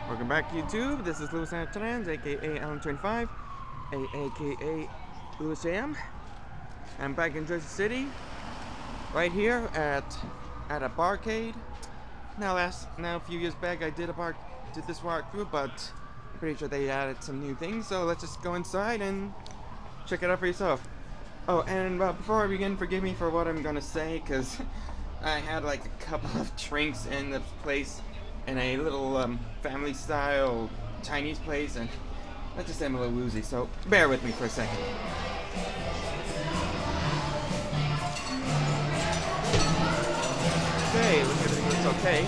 Welcome back, YouTube. This is Louis Antonans, aka Alan25, aka Louis Jam. I'm back in Jersey City, right here at a barcade. Now, a few years back, I did this walkthrough, but I'm pretty sure they added some new things. So let's just go inside and check it out for yourself. Oh, and before I begin, forgive me for what I'm gonna say, because I had like a couple of drinks in the place. In a little family-style Chinese place, and let's just say I'm a little woozy, so bear with me for a second. Okay, looks like everything looks okay.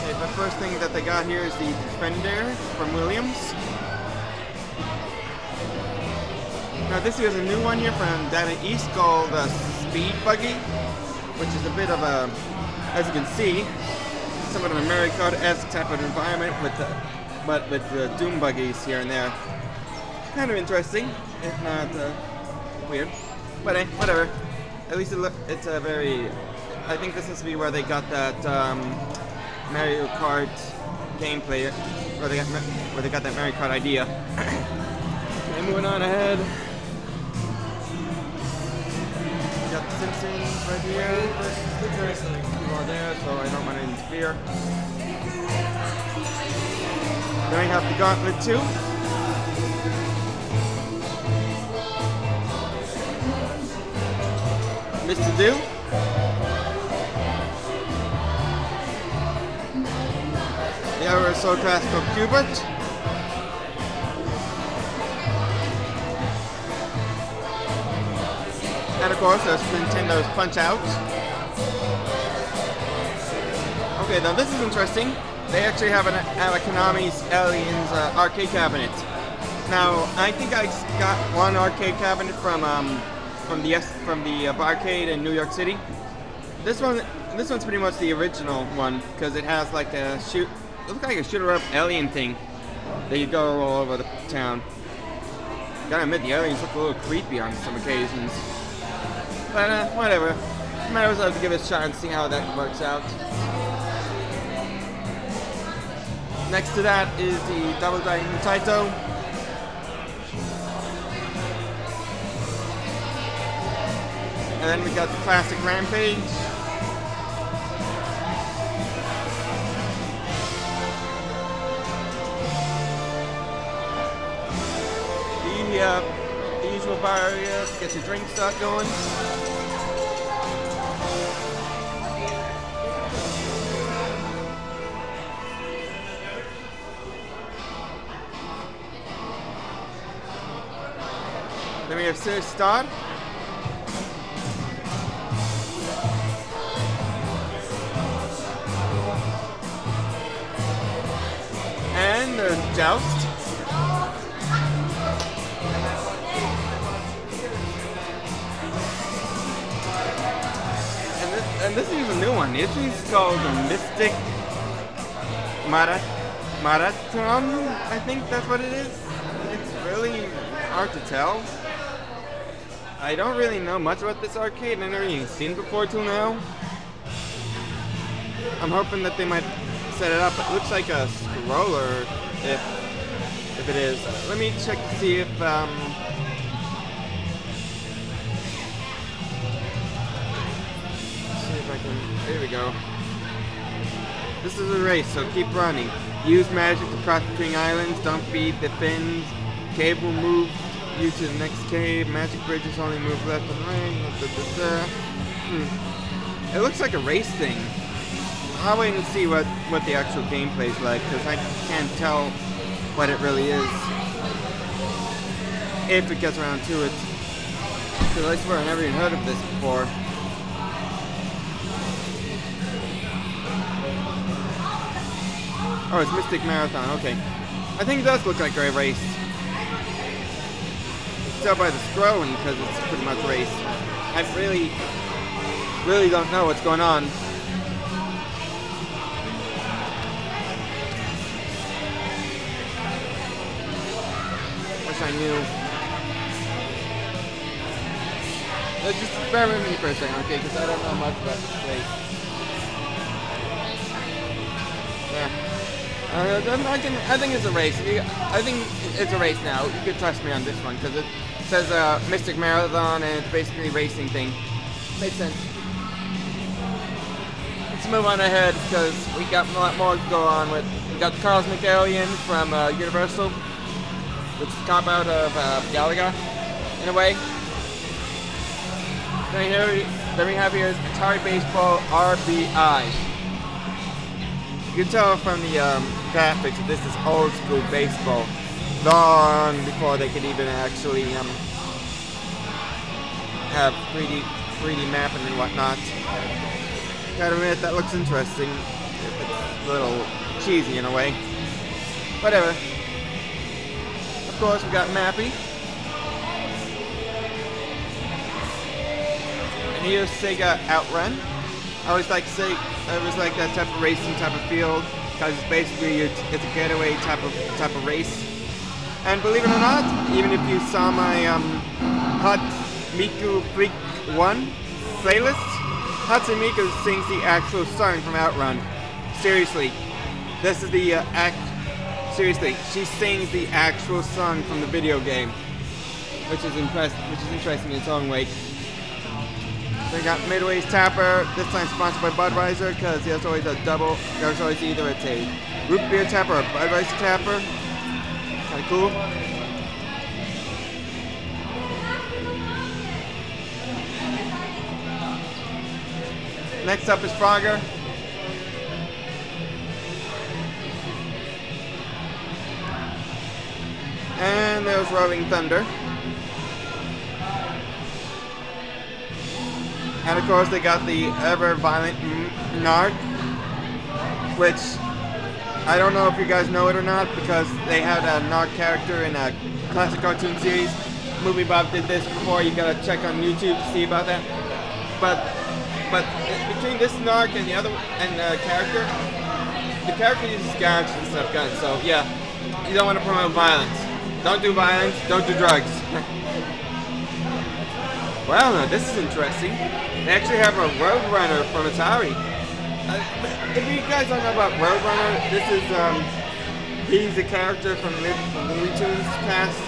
Okay, the first thing that they got here is the Defender from Williams. Now this here's a new one here from down east called Speed Buggy, which is a bit of a, as you can see, somewhat of a Mario Kart-esque type of environment but with the Doom buggies here and there. Kind of interesting, if not weird. But whatever. At least it's a very... I think this has to be where they got that Mario Kart gameplay, where they got that Mario Kart idea. Okay, moving on ahead. Got the Simpsons right here. You are there, so I don't want to interfere. Then we have the Gauntlet 2. Mr. Do. The other Soul Classical Cubert. And of course, there's Nintendo's Punch-Out! Okay, now this is interesting. They actually have a Konami's Aliens arcade cabinet. Now, I think I got one arcade cabinet from the Barcade in New York City. This one's pretty much the original one because it has like a it looks like a shooter-up alien thing that you go all over the town. Gotta admit, the aliens look a little creepy on some occasions. But whatever. Might as well have to give it a shot and see how that works out. Next to that is the Double Dragon Taito. And then we got the classic Rampage. The usual bar area to get your drink start going. Then we have Sir Star. And there's Joust. And this is a new one. This is called the Mystic Marathon. I think that's what it is. It's really hard to tell. I don't really know much about this arcade. I've never even seen it before till now. I'm hoping that they might set it up. It looks like a scroller, if it is. Let me check to see if there we go. This is a race, so keep running. Use magic to cross between islands. Don't beat the fins. Cave will move you to the next cave. Magic bridges only move left and right. It looks like a race thing. I'll wait and see what the actual gameplay is like, because I can't tell what it really is. If it gets around to it. Because I swear I never even heard of this before. Oh, it's Mystic Marathon, okay. I think it does look like a race. You can tell by the scrolling because it's pretty much a race. I really don't know what's going on. Wish I knew. Just bear with me for a second, okay? Because I don't know much about this place. Yeah. I think it's a race. I think it's a race now. You can trust me on this one because it says Mystic Marathon and it's basically a racing thing. Makes sense. Let's move on ahead because we got a lot more to go on with. We got the Cosmic Alien from Universal, which is a cop out of Galaga in a way. Then we have here Atari Baseball RBI. You can tell from the graphics that this is old school baseball, long before they could even actually have 3D mapping and whatnot. Gotta admit, that looks interesting. It's a little cheesy in a way. Whatever. Of course, we got Mappy. And here's Sega Outrun. I always like that type of racing type of field because it's basically it's a getaway type of race. And believe it or not, even if you saw my Hot Miku Freak 1 playlist, Hatsumiko sings the actual song from Outrun. Seriously, this is the seriously, she sings the actual song from the video game, which is interesting in its own way. We got Midway's Tapper, this time sponsored by Budweiser because there's always a double. There's always either a root beer tapper or a Budweiser tapper. Kind of cool. Next up is Frogger. And there's Rolling Thunder. And of course they got the ever-violent Narc, which I don't know if you guys know it or not because they had a Narc character in a classic cartoon series. Movie Bob did this before, you gotta check on YouTube to see about that. But between this Narc and the other character, the character uses gadgets and stuff, guns, so yeah, you don't want to promote violence. Don't do violence, don't do drugs. Well, now this is interesting. They actually have a Roadrunner from Atari. If you guys don't know about Roadrunner, this is he's a character from the Looney Tunes cast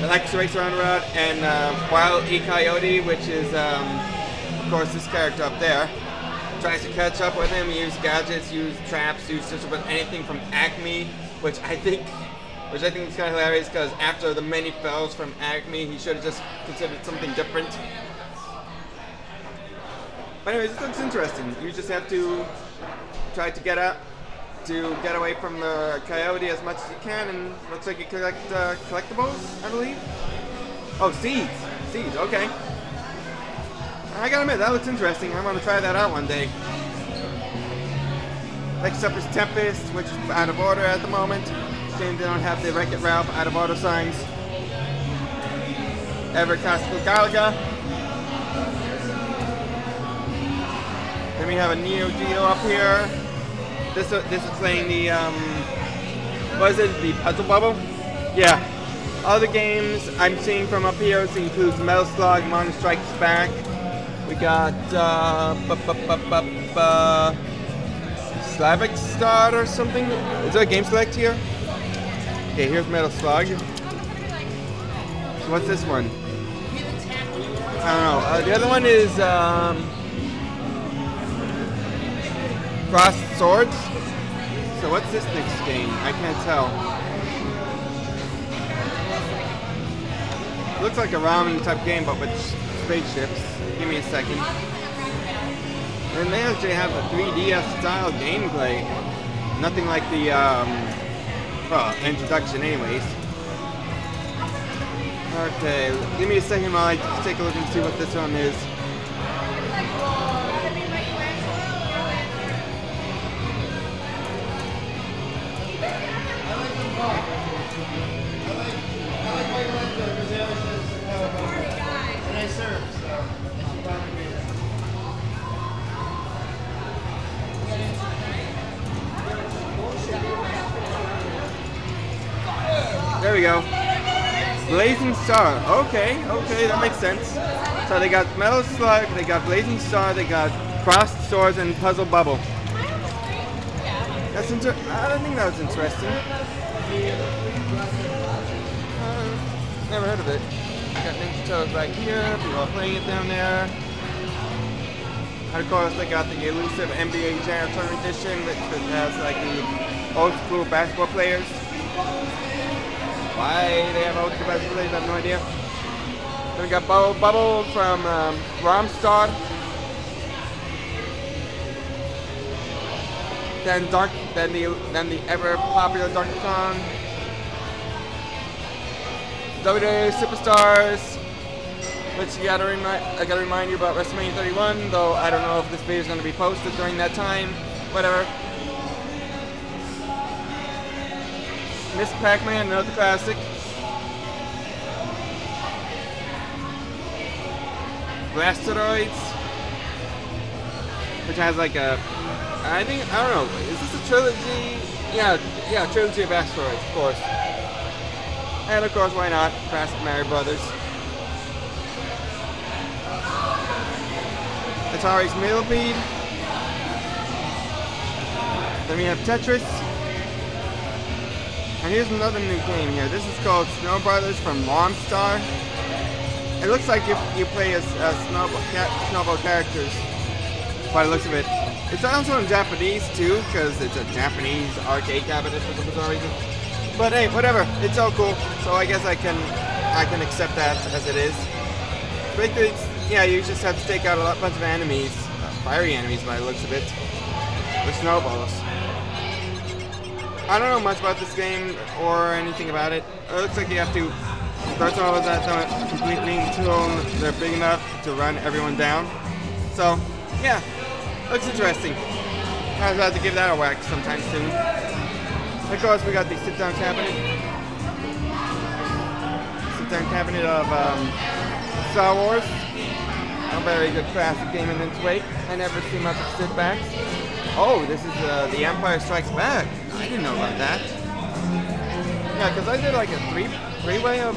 that likes to race around the road, and Wild E. Coyote, which is of course this character up there, tries to catch up with him, use gadgets, use traps, use just about anything from Acme, which I think is kind of hilarious because after the many fails from Acme, he should have just considered something different. But anyways, this looks interesting. You just have to try to get away from the coyote as much as you can, and looks like you collect collectibles, I believe. Oh, seeds. Seeds, okay. I gotta admit, that looks interesting. I'm gonna try that out one day. Next up is Tempest, which is out of order at the moment. They don't have the Wreck-It Ralph out of order signs. Ever Classical Galaga. Then we have a Neo Geo up here. This is playing the what is it? The Puzzle Bubble? Yeah. Other games I'm seeing from up here includes Metal Slug, Modern Strikes Back. We got Slavic Star or something. Is there a game select here? Okay, here's Metal Slug. So what's this one? I don't know. The other one is Crossed Swords. So what's this next game? I can't tell. Looks like a ramen type game, but with spaceships. Give me a second. And they actually have a 3DS style gameplay. Nothing like the well, introduction anyways. Okay, give me a second while I take a look and see what this one is. There we go. Blazing Star. Okay, that makes sense. So they got Metal Slug, they got Blazing Star, they got Crossed Swords, and Puzzle Bubble. I think that was interesting. Never heard of it. Got Ninja Turtles right here. People are playing it down there. And of course, they got the elusive NBA Jam Tournament Edition, which has like the old school basketball players. Why they have old school basketball players, I have no idea. Then we got Bubble from Romstar. Then the ever popular Donkey Kong. WWE Superstars, which I gotta remind you about WrestleMania 31, though I don't know if this video is gonna be posted during that time. Whatever. Miss Pac-Man, another classic. Blasteroids, which has like a, I don't know, is this a trilogy? Yeah, trilogy of asteroids, of course. And of course, why not? Classic Mario Brothers. Atari's Millipede. Then we have Tetris. And here's another new game here. This is called Snow Brothers from Lawnstar. It looks like you play as snowball characters by the looks of it. It's also in Japanese too, because it's a Japanese arcade cabinet for some bizarre reason. But hey, whatever. It's all cool. So I guess I can accept that as it is. Basically, yeah, you just have to take out a bunch of enemies, fiery enemies by the looks of it, with snowballs. I don't know much about this game or anything about it. It looks like you have to throw snowballs at them completely until they're big enough to run everyone down. So, yeah, looks interesting. I was about to give that a whack sometime soon. Of course, we got the sit-down cabinet. Sit-down cabinet of Star Wars. A very good classic game in its way. I never see much of sit-backs. Oh, this is The Empire Strikes Back. I didn't know about that. Yeah, because I did like a three-way of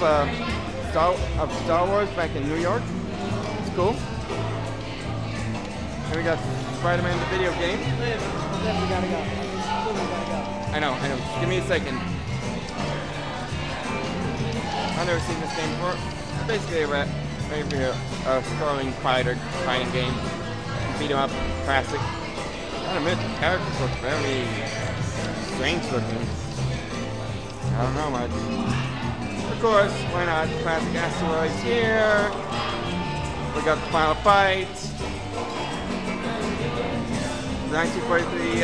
Star Wars back in New York. It's cool. And we got Spider-Man the video game. We gotta go. I know. Just give me a second. I've never seen this game before. Basically a scrolling fighting game. Beat 'em up, classic. I admit, the characters look very strange looking. I don't know much. Of course, why not? Classic asteroids here. We got the final fight. 1943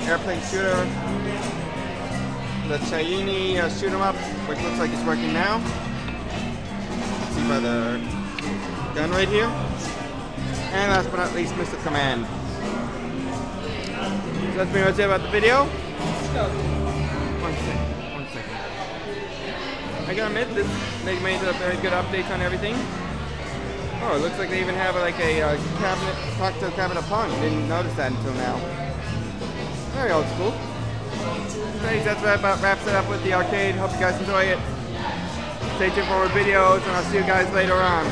airplane shooter. The Chayini shoot 'em up, which looks like it's working now. See by the gun right here. And last but not least, Missile Command. So that's pretty much it about the video. One second. I gotta admit, they made a very good update on everything. Oh, it looks like they even have like a cocktail cabinet pong. Didn't notice that until now. Very old school. Anyways, that's what about wraps it up with the arcade. Hope you guys enjoy it. Stay tuned for more videos, and I'll see you guys later on.